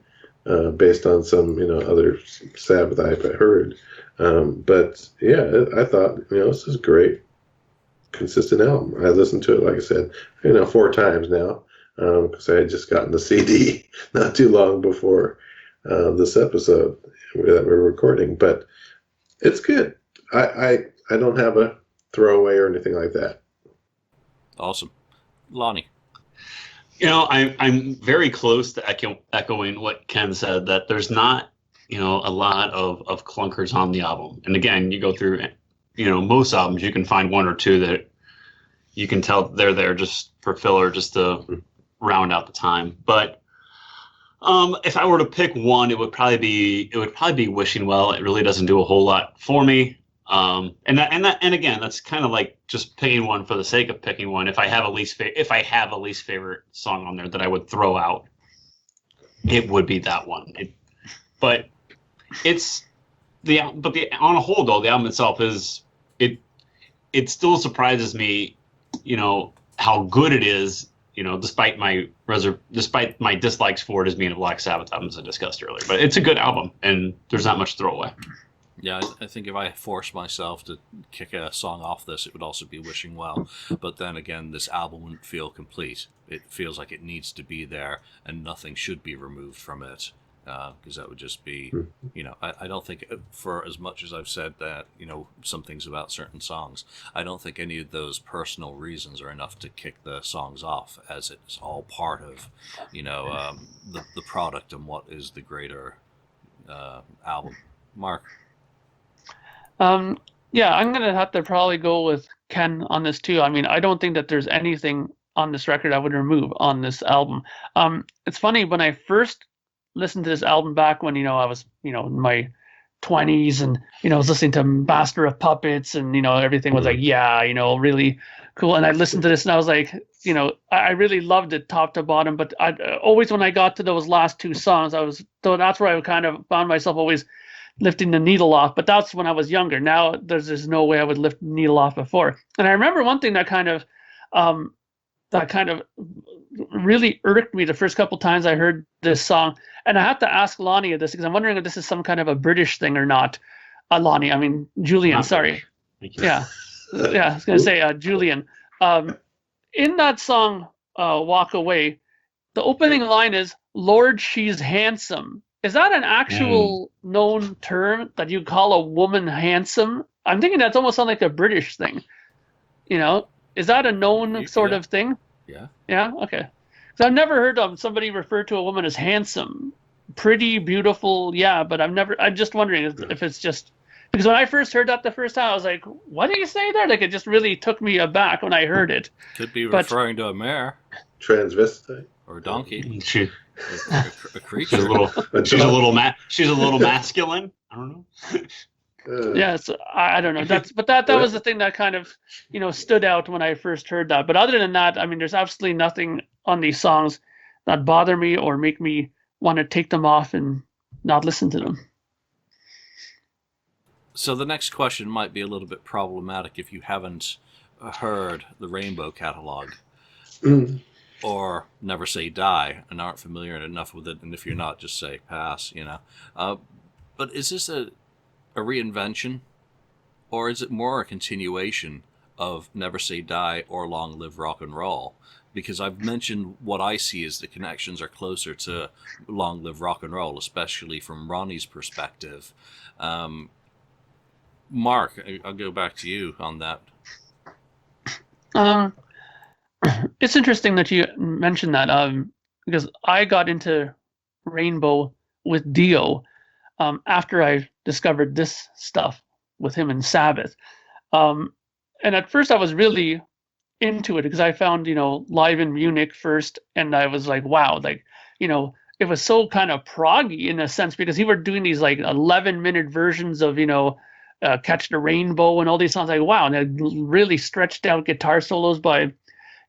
Speaker 4: based on some, other Sabbath I've heard. But I thought, this is great, consistent album. I listened to it, like I said, 4 times now, because I had just gotten the CD not too long before this episode that we're recording. But it's good. I don't have a throwaway or anything like that.
Speaker 2: Awesome. Lonnie?
Speaker 5: I'm very close to echoing what Ken said, that there's not a lot of clunkers on the album. And again, you go through, most albums, you can find 1 or 2 that you can tell they're there just for filler, just to round out the time. But if I were to pick one, it would probably be Wishing Well. It really doesn't do a whole lot for me. And again, that's kind of like just picking one for the sake of picking one. If I have a least favorite song on there that I would throw out, it would be that one. But on a whole, though, the album itself it still surprises me, how good it is, despite my dislikes for it as being a Black Sabbath album, as I discussed earlier. But it's a good album, and there's not much throwaway.
Speaker 2: Yeah, I think if I forced myself to kick a song off this, it would also be Wishing Well. But then again, this album wouldn't feel complete. It feels like it needs to be there, and nothing should be removed from it, because that would just be, I don't think, for as much as I've said that, some things about certain songs, I don't think any of those personal reasons are enough to kick the songs off, as it's all part of, the product and what is the greater album. Mark?
Speaker 3: I'm gonna have to probably go with Ken on this too. I mean, I don't think that there's anything on this record I would remove on this album. It's funny, when I first listened to this album back when I was in my 20s, and I was listening to Master of Puppets, and everything was like really cool, and I listened to this and I was like, I really loved it top to bottom. But I always, when I got to those last 2 songs, that's where I kind of found myself always lifting the needle off. But that's when I was younger. Now there's no way I would lift the needle off before. And I remember one thing that kind of really irked me the first couple times I heard this song. And I have to ask Lonnie this, because I'm wondering if this is some kind of a British thing or not. Lonnie, I mean Julian, sorry. Yeah, I was gonna say Julian. In that song, Walk Away, the opening line is, "Lord, she's handsome." Is that an actual known term that you call a woman handsome? I'm thinking that's almost sounds like a British thing. Is that a known sort of thing?
Speaker 2: Yeah.
Speaker 3: Yeah. Okay. Because I've never heard somebody refer to a woman as handsome, pretty, beautiful. Yeah, but I'm just wondering if it's just because when I first heard that the first time, I was like, "What did you say there?" Like, it just really took me aback when I heard it.
Speaker 2: Could be referring to a mare.
Speaker 4: Transvestite.
Speaker 2: or a donkey,
Speaker 5: She,
Speaker 2: a creature.
Speaker 5: she's a little masculine. I don't know.
Speaker 3: Yeah, so I don't know. That was the thing that kind of stood out when I first heard that. But other than that, I mean, there's absolutely nothing on these songs that bother me or make me want to take them off and not listen to them.
Speaker 2: So the next question might be a little bit problematic if you haven't heard the Rainbow catalog or Never Say Die and aren't familiar enough with it. And if you're not, just say pass. But is this a reinvention, or is it more a continuation of Never Say Die or Long Live Rock and Roll? Because I've mentioned what I see as the connections are closer to Long Live Rock and Roll, especially from Ronnie's perspective. Mark, I'll go back to you on that.
Speaker 3: It's interesting that you mentioned that because I got into Rainbow with Dio after I discovered this stuff with him and Sabbath. And at first I was really into it because I found, Live in Munich first, and I was like, wow, like, it was so kind of proggy in a sense because he were doing these like 11-minute versions of, Catch the Rainbow and all these songs. Like, wow, and they really stretched out guitar solos by,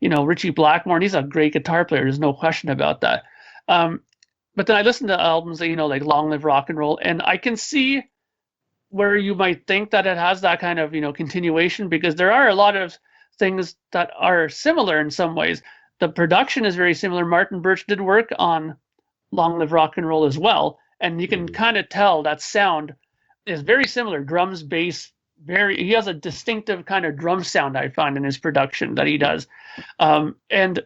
Speaker 3: Richie Blackmore, and he's a great guitar player. There's no question about that. But then I listened to albums, like Long Live Rock and Roll, and I can see where you might think that it has that kind of, continuation, because there are a lot of things that are similar in some ways. The production is very similar. Martin Birch did work on Long Live Rock and Roll as well, and you can kind of tell that sound is very similar. Drums, bass, he has a distinctive kind of drum sound I find in his production that he does. And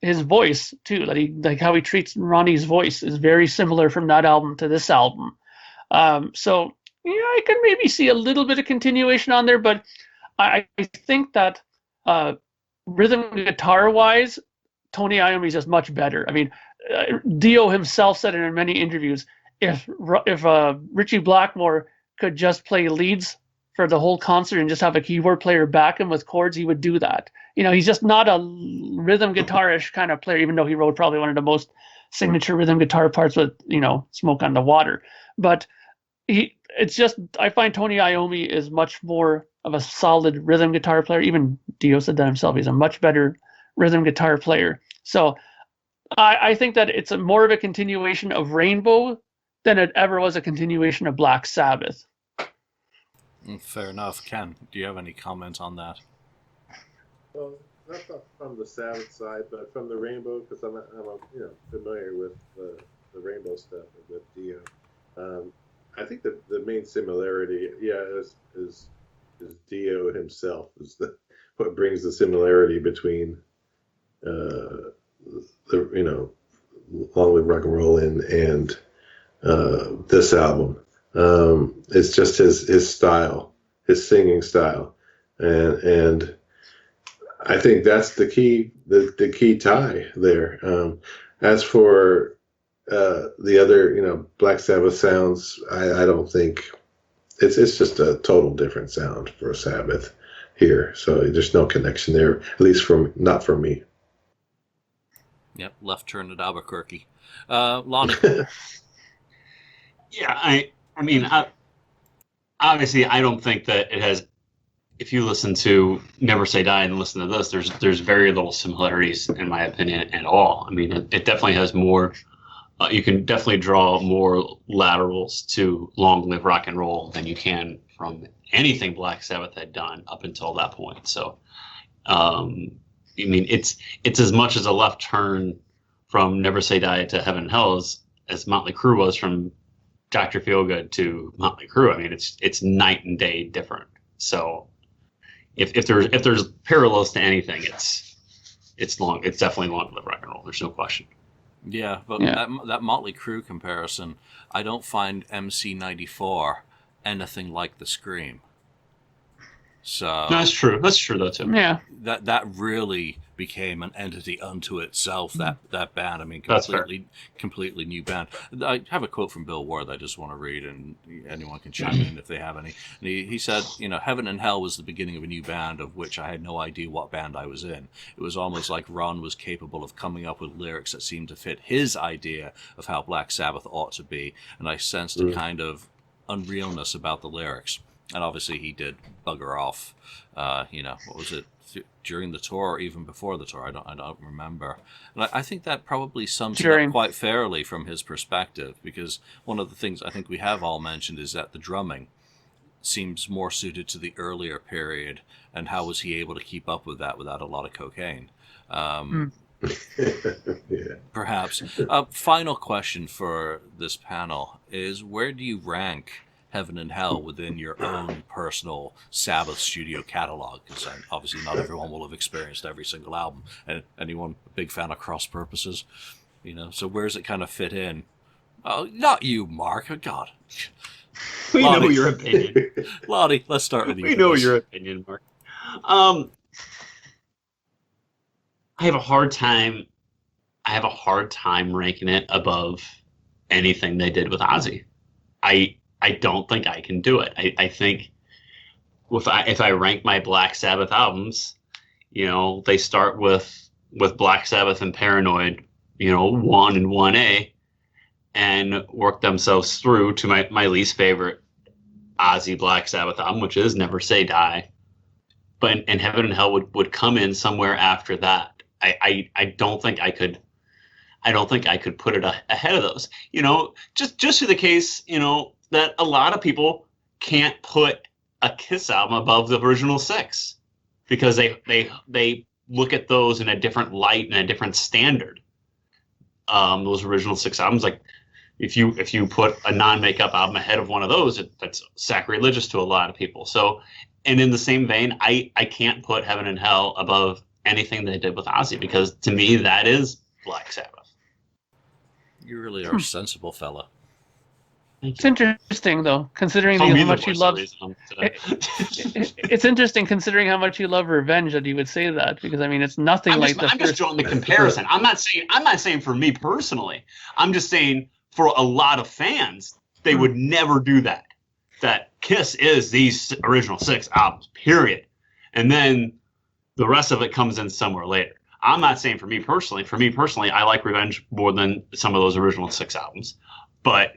Speaker 3: his voice too, like how he treats Ronnie's voice is very similar from that album to this album. So I can maybe see a little bit of continuation on there, but I think that rhythm guitar wise, Tony Iommi is just much better. I mean, Dio himself said it in many interviews. If Richie Blackmore could just play leads for the whole concert and just have a keyboard player back him with chords, he would do that. He's just not a rhythm guitarish kind of player, even though he wrote probably one of the most signature rhythm guitar parts with, Smoke on the Water. But I find Tony Iommi is much more of a solid rhythm guitar player. Even Dio said that himself. He's a much better rhythm guitar player. So I think that it's more of a continuation of Rainbow than it ever was a continuation of Black Sabbath.
Speaker 2: Fair enough. Ken, do you have any comments on that?
Speaker 4: Well, not from the Sabbath side, but from the Rainbow, because I'm familiar with the Rainbow stuff with Dio. I think the main similarity, is Dio himself is what brings the similarity between the Long Live Rock and Roll and this album. It's just his style, his singing style, and I think that's the key tie there. As for the other, Black Sabbath sounds, I don't think it's just a total different sound for Sabbath here. So there's no connection there, at least not for me.
Speaker 2: Yep, left turn at Albuquerque. Lonnie.
Speaker 5: Yeah, I mean, obviously, I don't think that it has. If you listen to Never Say Die and listen to this, there's very little similarities in my opinion at all. I mean, it definitely has more. You can definitely draw more laterals to Long Live Rock and Roll than you can from anything Black Sabbath had done up until that point. So, I mean, it's as much as a left turn from Never Say Die to Heaven and Hell as Motley Crue was from Dr. Feelgood to Motley Crue. I mean, it's night and day different. So, if there's parallels to anything, it's definitely Long Live Rock and Roll. There's no question.
Speaker 2: Yeah, but that Motley Crue comparison, I don't find MC94 anything like the Scream. So
Speaker 5: no, that's true. That's true though too.
Speaker 3: Yeah,
Speaker 2: that really became an entity unto itself. That band, I mean,
Speaker 5: That's fair.
Speaker 2: completely new band. I have a quote from Bill Ward that I just want to read, and anyone can chime in if they have any. And he said, Heaven and Hell was the beginning of a new band of which I had no idea what band I was in. It was almost like Ron was capable of coming up with lyrics that seemed to fit his idea of how Black Sabbath ought to be, and I sensed a kind of unrealness about the lyrics. And obviously he did bugger off, what was it, during the tour or even before the tour? I don't remember. And I think that probably sums it up quite fairly from his perspective, because one of the things I think we have all mentioned is that the drumming seems more suited to the earlier period, and how was he able to keep up with that without a lot of cocaine? Perhaps. Final question for this panel is, where do you rank Heaven and Hell within your own personal Sabbath studio catalog? Because obviously not everyone will have experienced every single album. And anyone a big fan of Cross Purposes? So where does it kind of fit in? Oh, not you, Mark. Oh, God.
Speaker 5: We know your opinion.
Speaker 2: Lonnie, let's start with you.
Speaker 5: We know your opinion, Mark. I have a hard time ranking it above anything they did with Ozzy. I don't think I can do it. I think if I rank my Black Sabbath albums, they start with Black Sabbath and Paranoid, 1 and 1A, and work themselves through to my least favorite Ozzy Black Sabbath album, which is Never Say Die. And Heaven and Hell would come in somewhere after that. I don't think I could put it ahead of those. Just to the case, that a lot of people can't put a Kiss album above the original 6 because they look at those in a different light and a different standard. Those original 6 albums, like if you put a non-makeup album ahead of one of those, that's sacrilegious to a lot of people. So, and in the same vein, I can't put Heaven and Hell above anything they did with Ozzy, because to me that is Black Sabbath.
Speaker 2: You really are a sensible fella.
Speaker 3: It's interesting, though, considering how much you love. It's interesting considering how much you love Revenge that you would say that, because I mean it's nothing like the.
Speaker 5: I'm just drawing the comparison. I'm not saying for me personally. I'm just saying for a lot of fans, they would never do that. That Kiss is these original 6 albums, period, and then the rest of it comes in somewhere later. I'm not saying for me personally. For me personally, I like Revenge more than some of those original 6 albums, but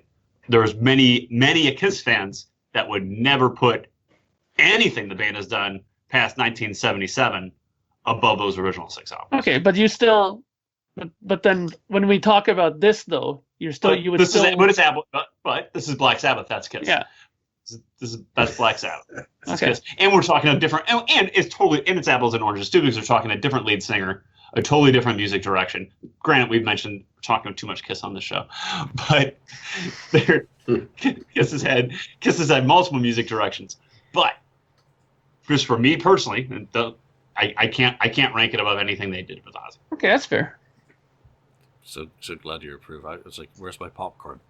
Speaker 5: there's many Kiss fans that would never put anything the band has done past 1977 above those original 6 albums.
Speaker 3: Okay, but you still, but then when we talk about this though, but this is Black Sabbath. That's Kiss.
Speaker 5: Yeah. That's Black Sabbath.
Speaker 3: Okay.
Speaker 5: Kiss. And we're talking a different, and it's apples and oranges too, because we're talking a different lead singer, a totally different music direction. Granted, we've mentioned we're talking too much Kiss on this show, but Kiss has had multiple music directions. But just for me personally, I can't rank it above anything they did with Ozzy.
Speaker 3: Okay, that's fair.
Speaker 2: So glad you approve. I was like, where's my popcorn?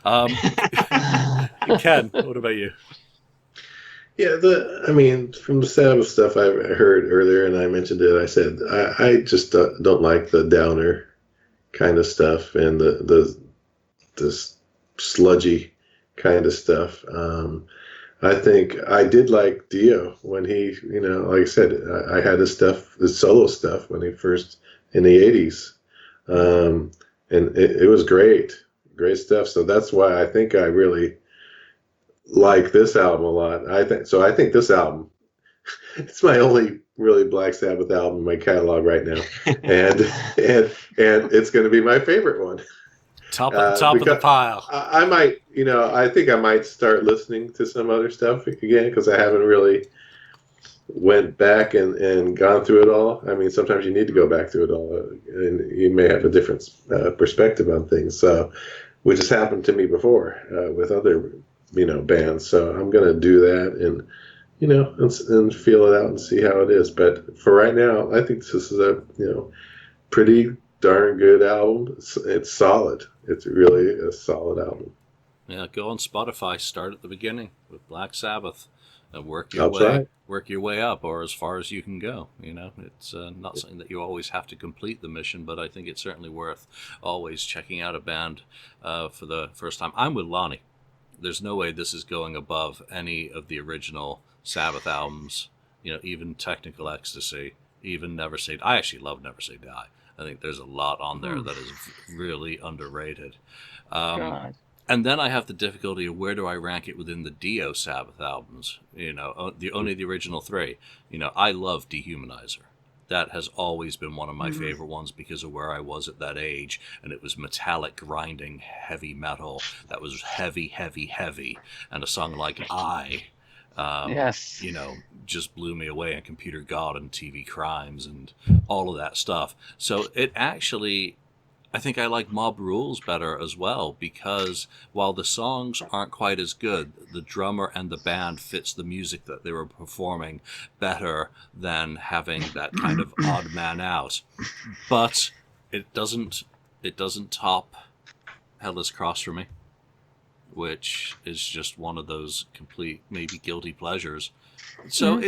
Speaker 2: Ken, what about you?
Speaker 4: Yeah, from the Sabbath stuff I heard earlier, and I mentioned it, I said I just don't like the downer kind of stuff and the sludgy kind of stuff. I think I did like Dio when he, like I said, I had his solo stuff when he first in the 80s, and it was great stuff. So that's why I think I really like this album a lot. I think this album, it's my only really Black Sabbath album in my catalog right now, and it's going to be my favorite one.
Speaker 2: Top of the pile.
Speaker 4: I might, I think I might start listening to some other stuff again, because I haven't really went back and gone through it all. I mean, sometimes you need to go back through it all, and you may have a different perspective on things. So, which has happened to me before with other, bands. So I'm going to do that and, and feel it out and see how it is. But for right now, I think this is a, pretty darn good album. It's solid. It's really a solid album.
Speaker 2: Yeah, go on Spotify, start at the beginning with Black Sabbath. Work
Speaker 4: I'll try.
Speaker 2: work your way up, or as far as you can go. It's not something that you always have to complete the mission, but I think it's certainly worth always checking out a band for the first time. I'm with Lonnie. There's no way this is going above any of the original Sabbath albums. Even Technical Ecstasy, even Never Say Die. I actually love Never Say Die. I think there's a lot on there that is really underrated.
Speaker 3: God.
Speaker 2: And then I have the difficulty of where do I rank it within the Dio Sabbath albums? Only the original three. I love Dehumanizer. That has always been one of my favorite ones because of where I was at that age, and it was metallic, grinding, heavy metal that was heavy, heavy, heavy, and a song like
Speaker 3: Yes.
Speaker 2: just blew me away, and Computer God and TV Crimes and all of that stuff. So it actually, I think I like Mob Rules better as well, because while the songs aren't quite as good, the drummer and the band fits the music that they were performing better than having that kind of odd man out. But it doesn't top Headless Cross for me, which is just one of those complete, maybe guilty pleasures. So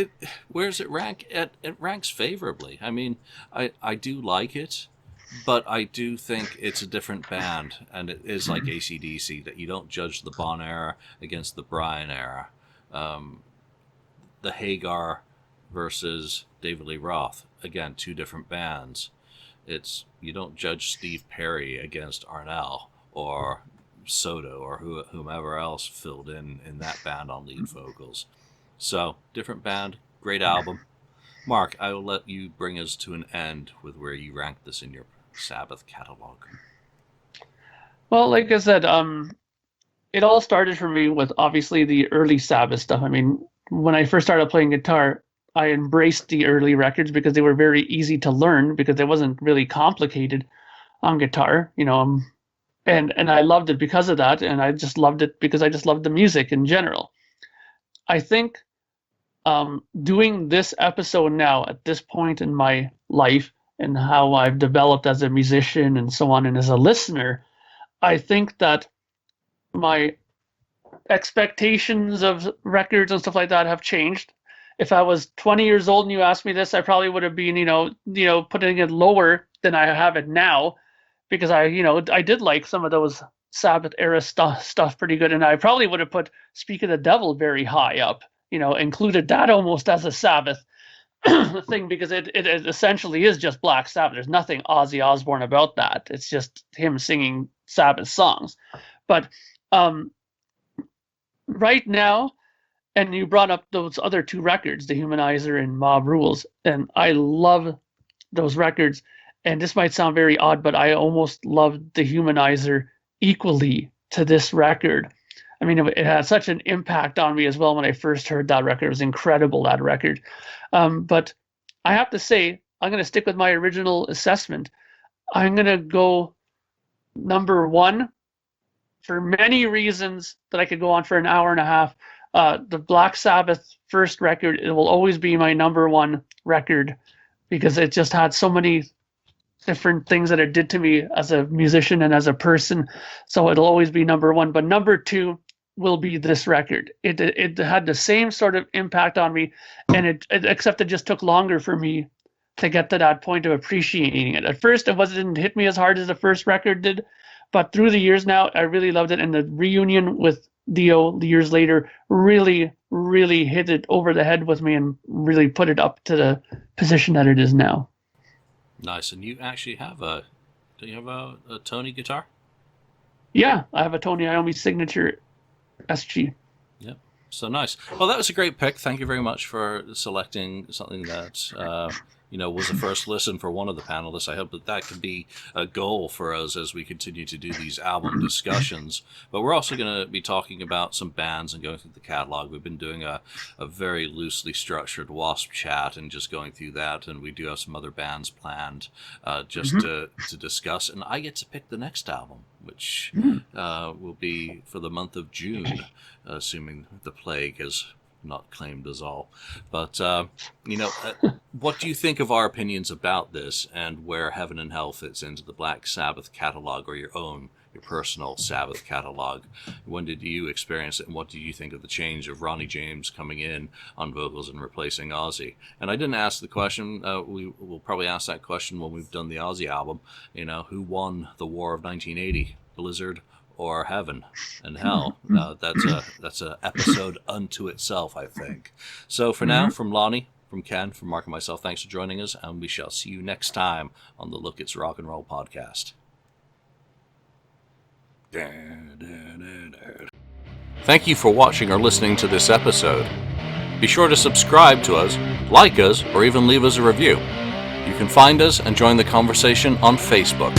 Speaker 2: where does it rank? It ranks favorably. I mean, I do like it, but I do think it's a different band, and it is like AC/DC, that you don't judge the Bon era against the Brian era. The Hagar versus David Lee Roth, again, two different bands. You don't judge Steve Perry against Arnell or Soto or whomever else filled in that band on lead vocals. So, different band, great album. Mark, I will let you bring us to an end with where you rank this in your Sabbath catalog.
Speaker 3: Well, like I said, it all started for me with obviously the early Sabbath stuff. I mean, when I first started playing guitar, I embraced the early records because they were very easy to learn because it wasn't really complicated on guitar, and I loved it because of that, and I just loved it because I just loved the music in general. I think doing this episode now at this point in my life and how I've developed as a musician and so on and as a listener, I think that my expectations of records and stuff like that have changed. If I was 20 years old and you asked me this, I probably would have been, putting it lower than I have it now, because I did like some of those Sabbath era stuff pretty good, and I probably would have put Speak of the Devil very high up, included that almost as a Sabbath thing, because it essentially is just Black Sabbath. There's nothing Ozzy Osbourne about that. It's just him singing Sabbath songs. But right now, and you brought up those other two records, The Humanizer and Mob Rules, and I love those records. And this might sound very odd, but I almost love The Humanizer equally to this record. I mean, it had such an impact on me as well when I first heard that record. It was incredible, that record. But I have to say, I'm going to stick with my original assessment. I'm going to go number one for many reasons that I could go on for an hour and a half. The Black Sabbath first record, it will always be my number one record because it just had so many different things that it did to me as a musician and as a person. So it'll always be number one. But number two will be this record. It had the same sort of impact on me, and except it just took longer for me to get to that point of appreciating it. At first, it didn't hit me as hard as the first record did, but through the years now, I really loved it. And the reunion with Dio years later really, really hit it over the head with me and really put it up to the position that it is now.
Speaker 2: Nice. And you actually have do you have a Tony guitar?
Speaker 3: Yeah, I have a Tony Iommi signature SG.
Speaker 2: Yep. So nice. Well, that was a great pick. Thank you very much for selecting something that was a first listen for one of the panelists. I hope that could be a goal for us as we continue to do these album discussions. But we're also going to be talking about some bands and going through the catalog. We've been doing a very loosely structured WASP chat and just going through that. And we do have some other bands planned to discuss. And I get to pick the next album, which will be for the month of June, assuming the plague has not claimed us all. But, what do you think of our opinions about this and where Heaven and Hell fits into the Black Sabbath catalog or your personal Sabbath catalog? When did you experience it, and what do you think of the change of Ronnie James coming in on vocals and replacing Ozzy? And I didn't ask the question. We will probably ask that question when we've done the Ozzy album. You know, who won the War of 1980, Blizzard or Heaven and Hell? That's a episode unto itself, I think. So for now, from Lonnie, from Ken, from Mark and myself, thanks for joining us, and we shall see you next time on the Look It's Rock and Roll podcast. Thank you for watching or listening to this episode. Be sure to subscribe to us, like us, or even leave us a review. You can find us and join the conversation on Facebook.